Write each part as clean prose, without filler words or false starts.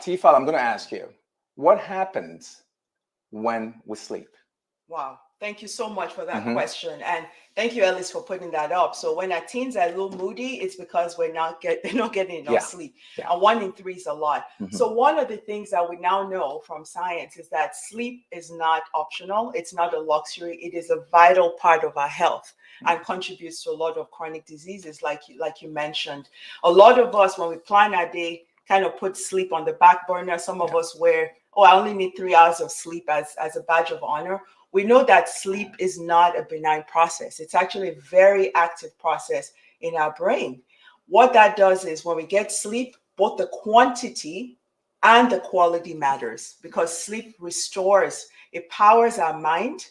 tfal, I'm going to ask you, what happens when we sleep? Wow. Thank you so much for that Hmm. question. And thank you, Ellis, for putting that up. So when our teens are a little moody, it's because they're not getting enough Yeah. sleep. Yeah. And 1 in 3 is a lot. Hmm. So one of the things that we now know from science is that sleep is not optional. It's not a luxury. It is a vital part of our health and contributes to a lot of chronic diseases, like you mentioned. A lot of us, when we plan our day, kind of put sleep on the back burner. Some of Yeah. us wear, oh, I only need 3 hours of sleep as a badge of honor. We know that sleep is not a benign process. It's actually a very active process in our brain. What that does is when we get sleep, both the quantity and the quality matters because sleep restores, it powers our mind,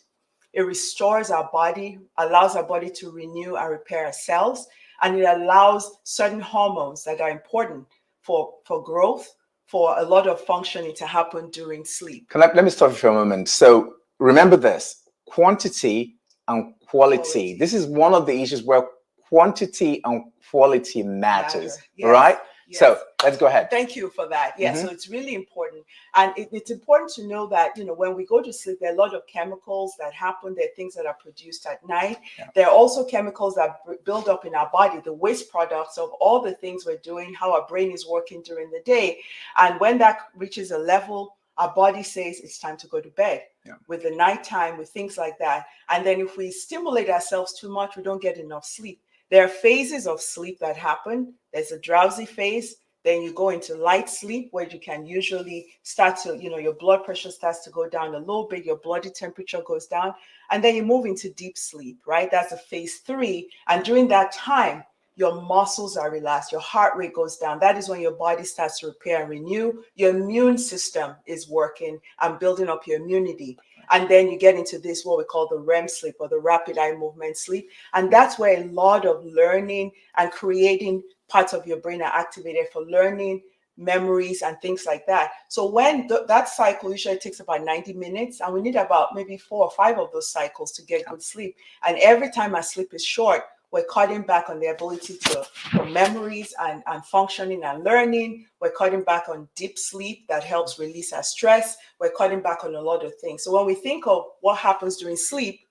it restores our body, allows our body to renew and repair our cells, and it allows certain hormones that are important for growth, for a lot of functioning to happen during sleep. Let me stop you for a moment. So remember this, quantity and quality. Quality This is one of the issues where quantity and quality matter. matters, right? Yes, So yes. let's go ahead. Thank you for that. Yeah, Hmm. so it's really important. And it's important to know that, when we go to sleep, there are a lot of chemicals that happen. There are things that are produced at night. Yeah. There are also chemicals that build up in our body, the waste products of all the things we're doing, how our brain is working during the day. And when that reaches a level, our body says it's time to go to bed. Yeah. With the nighttime, with things like that. And then if we stimulate ourselves too much, we don't get enough sleep. There are phases of sleep that happen. There's a drowsy phase. Then you go into light sleep where you can usually start to, your blood pressure starts to go down a little bit, your body temperature goes down, and then you move into deep sleep, right? That's a phase 3. And during that time, your muscles are relaxed, your heart rate goes down. That is when your body starts to repair and renew. Your immune system is working and building up your immunity. And then you get into this, what we call the REM sleep or the rapid eye movement sleep. And that's where a lot of learning and creating parts of your brain are activated for learning, memories, and things like that. So when that cycle usually takes about 90 minutes, and we need about maybe 4 or 5 of those cycles to get good sleep. And every time our sleep is short, we're cutting back on the ability for memories and functioning and learning. We're cutting back on deep sleep that helps release our stress. We're cutting back on a lot of things. So when we think of what happens during sleep,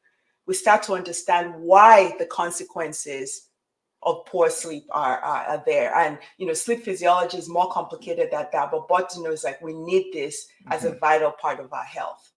we start to understand why the consequences of poor sleep are there. And sleep physiology is more complicated than that, but it's like we need this as a vital part of our health.